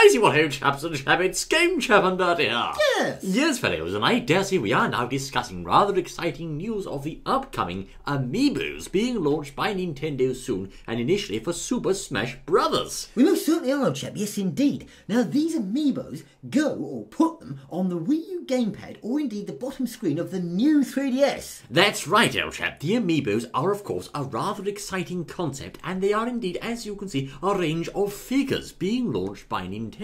I see what old chaps and chabbits, Game Chap and Dad here. Yes. Yes, fellows, and I dare say we are now discussing rather exciting news of the upcoming AMIIBOS being launched by Nintendo soon, and initially for Super Smash Bros. We most certainly are, old chap, yes indeed. Now these AMIIBOs go, or put them, on the Wii U gamepad, or indeed the bottom screen of the new 3DS. That's right, old chap. The AMIIBOs are, of course, a rather exciting concept, and they are indeed, as you can see, a range of figures being launched by Nintendo.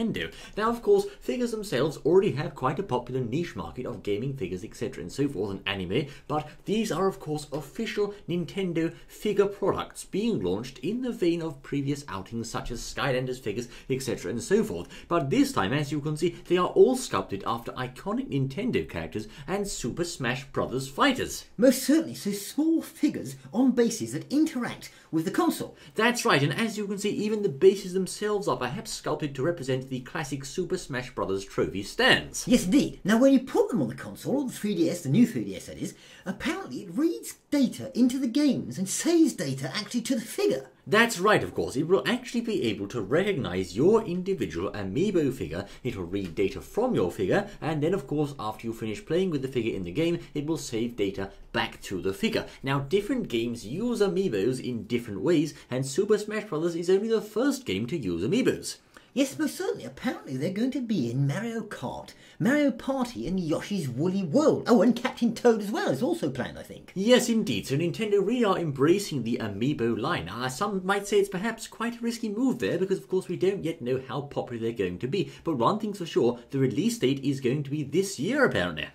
Now, of course, figures themselves already have quite a popular niche market of gaming figures, etc. and so forth, and anime, but these are, of course, official Nintendo figure products being launched in the vein of previous outings such as Skylanders figures, etc. and so forth. But this time, as you can see, they are all sculpted after iconic Nintendo characters and Super Smash Bros. Fighters. Most certainly, so small figures on bases that interact with the console. That's right, and as you can see, even the bases themselves are perhaps sculpted to represent the classic Super Smash Bros. Trophy stands. Yes, indeed. Now, when you put them on the console, or the 3DS, the new 3DS that is, apparently it reads data into the games and saves data actually to the figure. That's right, of course. It will actually be able to recognize your individual AMIIBO figure. It will read data from your figure, and then, of course, after you finish playing with the figure in the game, it will save data back to the figure. Now, different games use AMIIBOs in different ways, and Super Smash Bros. Is only the first game to use AMIIBOs. Yes, most certainly. Apparently they're going to be in Mario Kart, Mario Party and Yoshi's Woolly World. Oh, and Captain Toad as well is also planned, I think. Yes, indeed. So Nintendo really are embracing the AMIIBO line. Some might say it's perhaps quite a risky move there because, of course, we don't yet know how popular they're going to be. But one thing's for sure, the release date is going to be this year, apparently.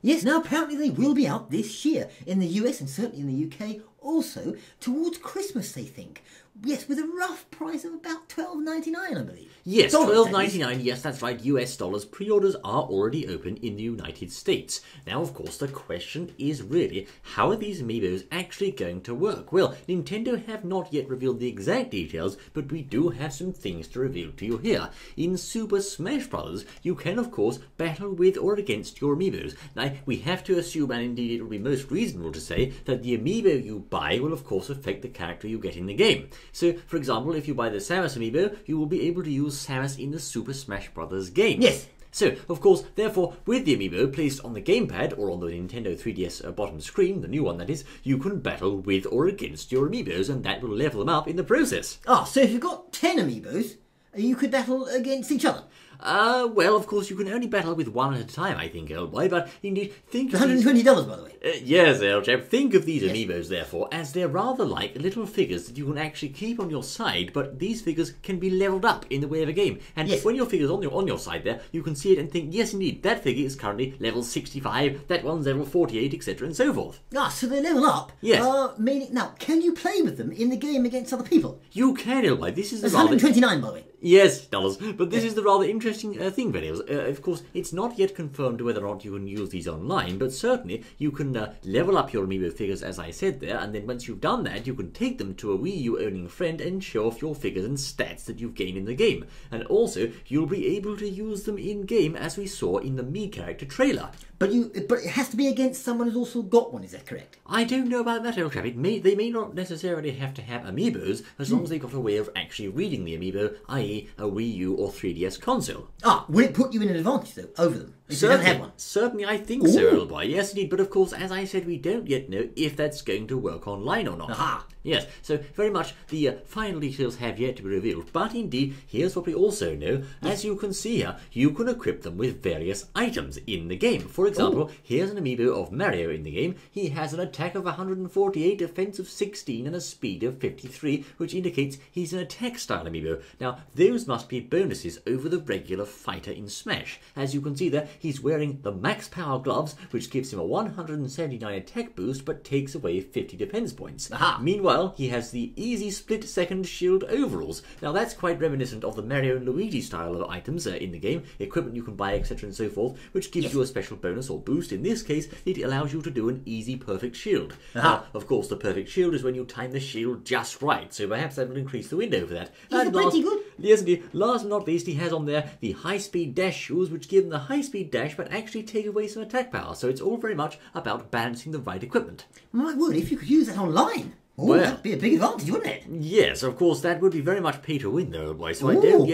Yes, now apparently they will be out this year in the US and certainly in the UK also towards Christmas, they think. Yes, with a rough price of about $12.99, I believe. Yes, $12.99, yes, that's right, US dollars. Pre-orders are already open in the United States. Now, of course, the question is really, how are these AMIIBOs actually going to work? Well, Nintendo have not yet revealed the exact details, but we do have some things to reveal to you here. In Super Smash Bros., you can, of course, battle with or against your AMIIBOs. Now, we have to assume, and indeed it will be most reasonable to say, that the AMIIBO you buy will, of course, affect the character you get in the game. So, for example, if you buy the Samus AMIIBO, you will be able to use Samus in the Super Smash Bros. Game. Yes. So, of course, therefore, with the AMIIBO placed on the gamepad or on the Nintendo 3DS bottom screen, the new one that is, you can battle with or against your AMIIBOs, and that will level them up in the process. Ah, so if you've got 10 AMIIBOs, you could battle against each other. Well, of course, you can only battle with one at a time, I think, old boy, but indeed, think of $120, by the way. Yes, old chap, think of these AMIIBOs, therefore, as they're rather like little figures that you can actually keep on your side, but these figures can be leveled up in the way of a game. And when your figure's on your side there, you can see it and think, yes, indeed, that figure is currently level 65, that one's level 48, etc., and so forth. Ah, so they level up? Yes. Meaning, now, can you play with them in the game against other people? You can, old boy. This is the rather... $129, by the way. Yes, dollars. But this is the rather interesting thing, videos. Of course, it's not yet confirmed whether or not you can use these online, but certainly you can level up your AMIIBO figures, as I said there, and then once you've done that, you can take them to a Wii U owning friend and show off your figures and stats that you've gained in the game. And also, you'll be able to use them in-game, as we saw in the Mii character trailer. But it has to be against someone who's also got one, is that correct? I don't know about that, old chap. They may not necessarily have to have AMIIBOs, as long as they've got a way of actually reading the AMIIBO, i.e. a Wii U or 3DS console. Ah, will it put you in an advantage, though, over them, if you don't have one? Certainly, I think so, old boy. Yes, indeed. But of course, as I said, we don't yet know if that's going to work online or not. Aha! Yes, so very much the final details have yet to be revealed. But indeed, here's what we also know. As you can see here, you can equip them with various items in the game. For example, here's an AMIIBO of Mario in the game. He has an attack of 148, defense of 16, and a speed of 53, which indicates he's an attack-style AMIIBO. Now, those must be bonuses over the regular fighter in Smash. As you can see there, he's wearing the max power gloves, which gives him a 179 attack boost, but takes away 50 defense points. Aha. Meanwhile, he has the easy split-second shield overalls. Now, that's quite reminiscent of the Mario and Luigi style of items in the game, equipment you can buy, etc. and so forth, which gives you a special bonus or boost. In this case, it allows you to do an easy perfect shield. Now, of course, the perfect shield is when you time the shield just right, so perhaps that will increase the window for that. Is it pretty good? Yes, indeed. Last but not least, he has on there the high-speed dash shoes, which give him the high-speed dash, but actually take away some attack power. So it's all very much about balancing the right equipment. My word, if you could use that online. Oh, Well- that'd be a big advantage, wouldn't it? Yes, of course, that would be very much pay to win, though, old boy. So I don't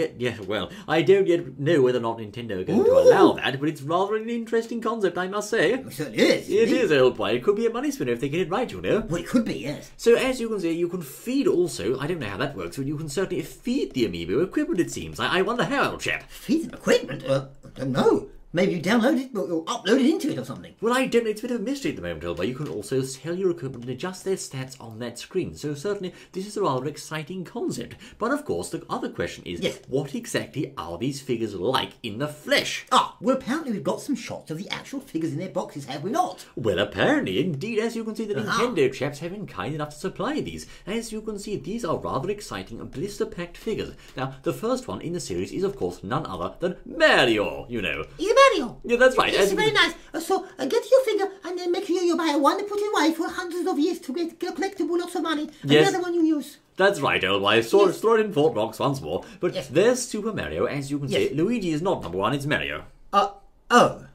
I don't yet know whether or not Nintendo are going to allow that, but it's rather an interesting concept, I must say. It certainly is. It is, old boy. It could be a money spinner if they get it right, you know. Well, it could be, yes. So as you can see, you can feed also, I don't know how that works, but you can certainly feed the Amiibo equipment, it seems. I wonder how, old chap. Feed them equipment? I don't know. Maybe you download it or upload it into it or something. Well, I don't know, it's a bit of a mystery at the moment, old boy. You can also sell your equipment and adjust their stats on that screen. So certainly, this is a rather exciting concept. But of course, the other question is, Yes. what exactly are these figures like in the flesh? Well, apparently we've got some shots of the actual figures in their boxes, have we not? Well, apparently, indeed, as you can see, the Nintendo chaps have been kind enough to supply these. As you can see, these are rather exciting blister-packed figures. Now, the first one in the series is, of course, none other than Mario, you know. He's a Mario. Yeah, that's right. It's very nice. So, get your finger and then make sure you buy one and put it away for hundreds of years to get collectible lots of money. And Yes. the other one you use. That's right, old boy. Throw it in Fort Knox once more. But Yes. there's Super Mario, as you can see. Luigi is not number one, it's Mario.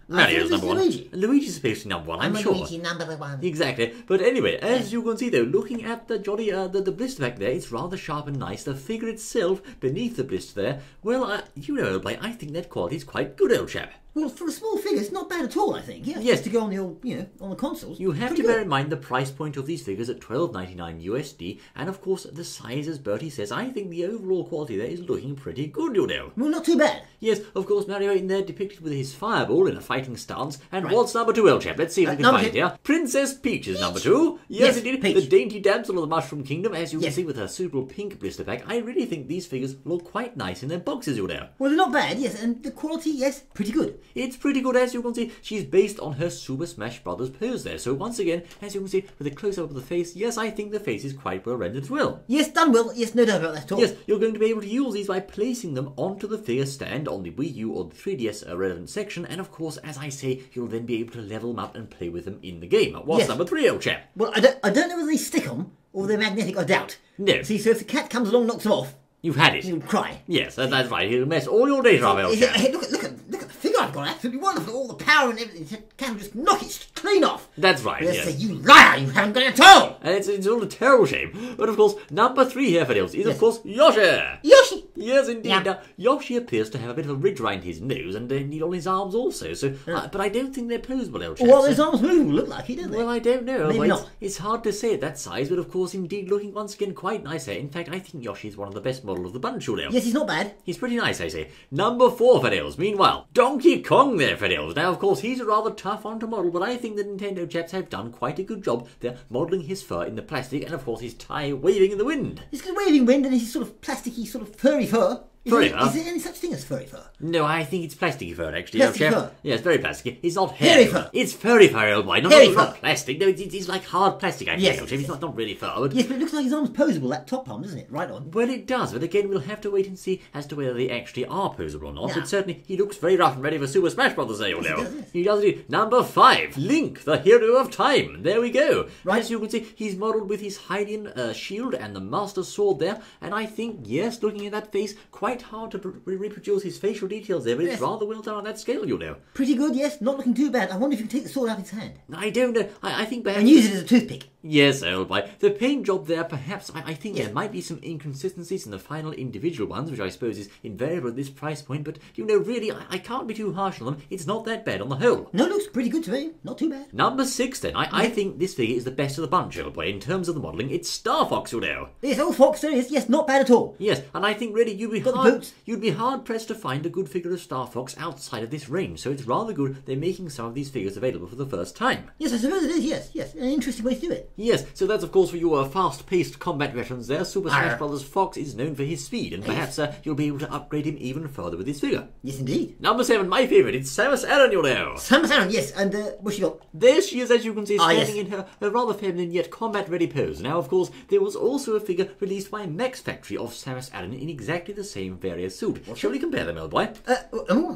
Mario's number one. Luigi. Luigi's supposed to be number one, I'm sure. Luigi number one. Exactly. But anyway, as you can see though, looking at the jolly, the blister back there, it's rather sharp and nice. The figure itself, beneath the blister there, well, you know, old boy, I think that quality is quite good, old chap. Well, for a small figure, it's not bad at all, I think. Yeah, Yes. just to go on the old, on the consoles. You have Pretty to good. bear in mind the price point of these figures at $12.99 USD, and of course the size, as Bertie says. I think the overall quality there is looking pretty good, you know. Well, not too bad. Yes, of course, Mario in there depicted with his fireball in a fighting stance. And what's number two, old chap? Let's see if we can number find it two. here. Princess Peach is number two. Yes, Yes, indeed. Peach. The dainty damsel of the Mushroom Kingdom, as you can Yes. see with her suitable pink blister pack. I really think these figures look quite nice in their boxes, you know. Well, they're not bad, yes, and the quality, yes, pretty good. It's pretty good, as you can see. She's based on her Super Smash Brothers pose there. So once again, as you can see, with a close-up of the face, yes, I think the face is quite well rendered as well. Yes, done well. Yes, no doubt about that at all. Yes, you're going to be able to use these by placing them onto the figure stand on the Wii U or the 3DS relevant section, and of course, as I say, you'll then be able to level them up and play with them in the game. What's Yes. number three, old chap? Well, I don't know whether they stick on or they're magnetic, I doubt. No. See, so if the cat comes along and knocks them off, You've had it. you'll cry. Yes, that's right. He'll mess all your data up, old chap. Hey, look at the figure I've got. Absolutely wonderful. All the power and everything. The cat will just knock it clean off. That's right, They'll yes. say, you liar, you haven't got it at all. And it's all a terrible shame. But of course, number three here, Fiddles, is of course Yoshi. Yoshi. Yes, indeed. Yeah. Now, Yoshi appears to have a bit of a ridge around his nose and indeed on his arms also. So, but I don't think they're posable, old chap. Well, his arms move look like it, don't they? Well, I don't know. Maybe Well, not. It's hard to say at that size, but of course, indeed, looking once again quite nice there. In fact, I think Yoshi is one of the best models of the bunch, you know. Yes, he's not bad. He's pretty nice, I say. Number four, Fiddles. Meanwhile, Donkey Kong there, Fiddles. Now, of course, he's a rather tough one to model, but I think the Nintendo chaps have done quite a good job. They're modelling his fur in the plastic, and of course, his tie waving in the wind. He's got waving wind and he's sort of plasticky, sort of furry fur. Furry fur? Is there any such thing as furry fur? No, I think it's plastic fur, actually. Plastic old chap. fur? Yes, very plastic. It's not Hairy hair. fur? It's furry fur, old boy. Not, Hairy not fur? plastic. No, it's like hard plastic, actually, Yes, old chap. It's not really fur. But Yes, but it looks like his arm's posable, that top arm, doesn't it? Right on. well, it does, but again, we'll have to wait and see as to whether they actually are posable or not. Yeah. But certainly, he looks very rough and ready for Super Smash Brothers, there, you Yes, he know. does, yes. He does indeed. Number five, Link, the hero of time. There we go. Right. As you can see, he's modelled with his Hylian shield and the Master Sword there. And I think, yes, looking at that face, quite hard to reproduce his facial details there, but it's Yes. rather well done on that scale, you know. Pretty good, yes. Not looking too bad. I wonder if you can take the sword out of his hand I don't know. I think perhaps... and use it as a toothpick. Yes, old boy. The paint job there, perhaps, I think Yes. there might be some inconsistencies in the final individual ones, which I suppose is invariable at this price point, but, you know, really, I can't be too harsh on them. It's not that bad on the whole. No, looks pretty good to me. Not too bad. Number six, then. I think this figure is the best of the bunch, old boy. In terms of the modelling, it's Star Fox, you know. Yes, old fox there is. Yes, not bad at all. Yes, and I think really you'd Got the boots. be hard pressed to find a good figure of Star Fox outside of this range. So it's rather good they're making some of these figures available for the first time. Yes, I suppose it is. Yes, yes. An interesting way to do it. Yes, so that's of course for your fast-paced combat veterans there. Super Smash Arr. Bros. Fox is known for his speed, and perhaps you'll be able to upgrade him even further with this figure. Yes, indeed. Number seven, my favourite, it's Samus Aran, you know. Samus Aran, yes. And what's she got? There she is, as you can see, Ah, standing yes. in her rather feminine yet combat-ready pose. Now, of course, there was also a figure released by Max Factory of Samus Aran in exactly the same various suit. Shall we compare them, old boy?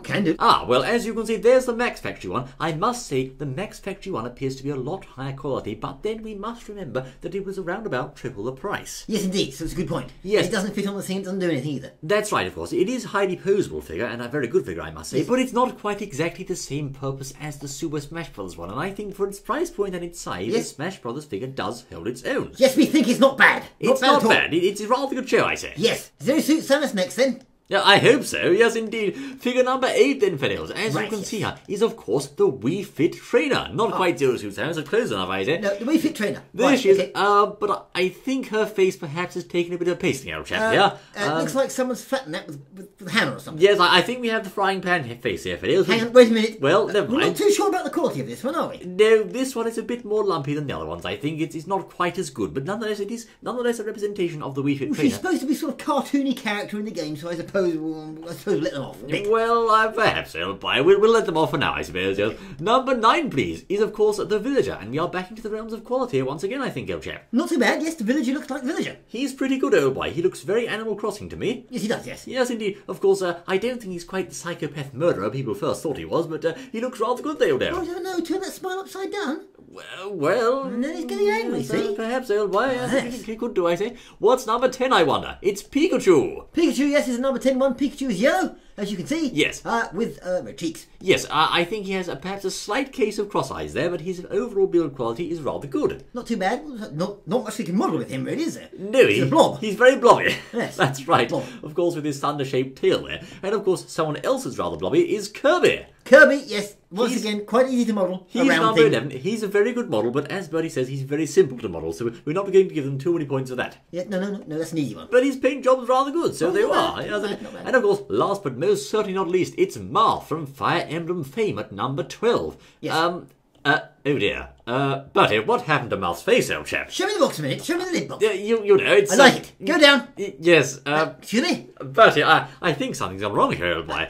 Can do. Ah, well, as you can see, there's the Max Factory one. I must say, the Max Factory one appears to be a lot higher quality, but then we must must remember that it was around about triple the price. Yes, indeed. So it's a good point. Yes. It doesn't fit on the thing. It doesn't do anything either. That's right, of course. It is a highly posable figure, and a very good figure, I must say, but it's not quite exactly the same purpose as the Super Smash Bros. One, and I think for its price point and its size, the Smash Bros. Figure does hold its own. Yes, we think it's not bad. It's not at all. bad. It's a rather good show, I say. Yes. Zero Suit Samus next, then. Yeah, I hope so. Yes, indeed. Figure number 8, then, fellows. As you Right, can yes. see here, is, of course, the Wii Fit Trainer. Not quite Zero Suit Samus, so close enough, I say. No, the Wii Fit Trainer. There Right, she is. okay. But I think her face perhaps has taken a bit of pasting, old chap. Yeah. Looks like someone's flattened that with a hammer or something. Yes, I think we have the frying pan face here, fellows. Hang on, wait a minute. Well, never We're not mind. too sure about the quality of this one, are we? No, this one is a bit more lumpy than the other ones. I think it's not quite as good, but nonetheless, it is nonetheless a representation of the Wii Fit She's Trainer. supposed to be sort of cartoony character in the game, so I suppose we'll let them off a bit. Well, perhaps, old boy. We'll let them off for now, I suppose. Yes. Number 9, please, is of course the Villager, and we are back into the realms of quality once again, I think, old chap. Not too bad. Yes, the Villager looks like the Villager. He's pretty good, old boy. He looks very Animal Crossing to me. Yes, he does, yes. Yes, indeed. Of course, I don't think he's quite the psychopath murderer people first thought he was, but he looks rather good, they old Oh, no, turn that smile upside down. Well... And then he's getting angry, see? Perhaps, old boy. I Yes. think he could do, I say. What's number 10, I wonder? It's Pikachu. Pikachu, yes, is a number 10 one. Pikachu is yellow, as you can see. Yes. With red cheeks. Yes, I think he has perhaps a slight case of cross eyes there, but his overall build quality is rather good. Not too bad. Not much we can model with him, really, is there? No, He's a blob. He's very blobby. Yes, That's right. blob. Of course, with his thunder-shaped tail there. And of course, someone else who's rather blobby is Kirby. Kirby, yes, once He's- again, quite easy to model. He's a round number thing. 11. He's a very good model, but as Bertie says, he's very simple to model, so we're not going to give them too many points for that. Yeah, no, that's an easy one. But his paint job's rather good, so there you not are. bad, Yes, not bad. And of course, last but most certainly not least, it's Marth from Fire Emblem fame at number 12. Yes. Oh dear. Bertie, what happened to Marth's face, old chap? Show me the box a minute. Show me the lid box. You know, it's... I like it. Go down. Yes, Excuse me. Bertie, I think something's gone wrong here, old boy.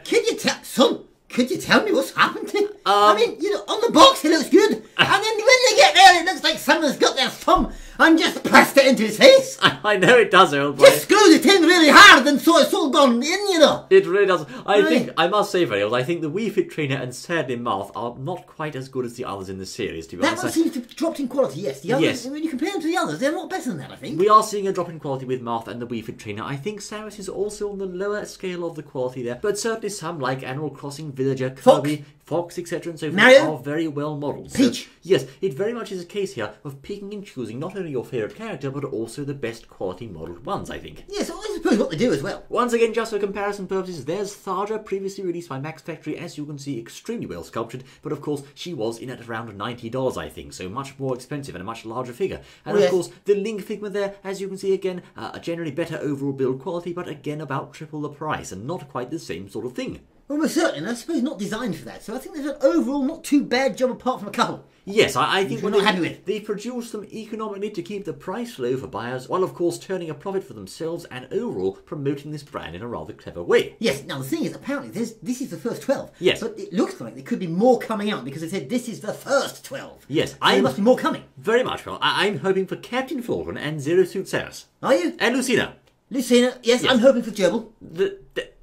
Could you tell me what's happened to it? I mean, on the box it looks good, and then when they get there, it looks like someone's got their thumb and just pressed it into his face. I know it does, old boy. Just screwed it in really hard, and so it's all gone in. It really does. Really? I must say, Ferrell, I think the Wii Fit Trainer and sadly Marth are not quite as good as the others in the series, to be That honest. one seems to have dropped in quality, yes. The others, Yes. when you compare them to the others, they're a lot better than that, I think. We are seeing a drop in quality with Marth and the Wii Fit Trainer. I think Samus is also on the lower scale of the quality there, but certainly some like Animal Crossing, Villager, Kirby, Fox, etc. and so forth Mario? are very well modelled. Peach? So, yes, it very much is a case here of picking and choosing not only your favourite character, but also the best quality modelled ones, I think. Yes, I suppose what they do as well. Once again, just for comparison purposes, there's Tharja, previously released by Max Factory, as you can see, extremely well sculptured, but of course, she was in at around $90, I think, so much more expensive and a much larger figure. And Oh, yes. of course, the Link figment there, as you can see again, a generally better overall build quality, but again about triple the price, and not quite the same sort of thing. Well, we're certain, I suppose not designed for that, so I think they've done overall not too bad job apart from a couple. Yes, I think We're not happy with. they produced them economically to keep the price low for buyers, while of course turning a profit for themselves and overall promoting this brand in a rather clever way. Yes, now the thing is, apparently this is the first 12. Yes. But it looks like there could be more coming out because they said this is the first 12. Yes, So there must be more coming. Very much well. I'm hoping for Captain Falcon and Zero Suit Samus. Are you? And Lucina. Lucina, yes, I'm hoping for Gerbil.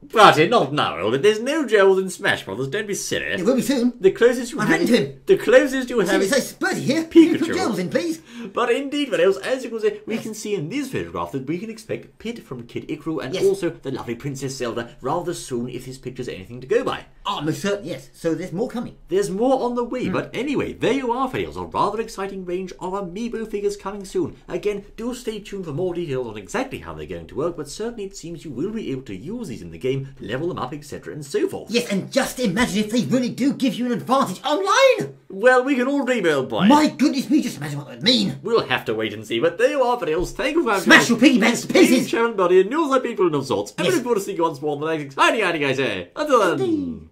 Bertie, not now, Elder. There's no Gerald in Smash Brothers. Don't be silly. It will be soon. The closest you I've have... written to him. The closest you have It is... says Bertie here. Pikachu. Put Gerbils in, please. But indeed, what else? As you can see, we can see in this photograph that we can expect Pit from Kid Icaru and Yes. also the lovely Princess Zelda rather soon if this picture's anything to go by. Oh, most certainly, yes. So there's more coming. There's more on the way, but anyway, there you are, fails. A rather exciting range of Amiibo figures coming soon. Again, do stay tuned for more details on exactly how they're going to work, but certainly it seems you will be able to use these in the game, level them up, etc. and so forth. Yes, and just imagine if they really do give you an advantage online. Well, we can all dream, old boy. My goodness me, just imagine what that would mean. We'll have to wait and see, but there you are, fails. Thank you for Smash your piggy banks to pieces. Sharon Buddy and news like people and of sorts. I'm Yes. looking forward to seeing you once more on the next exciting, I say. Until then.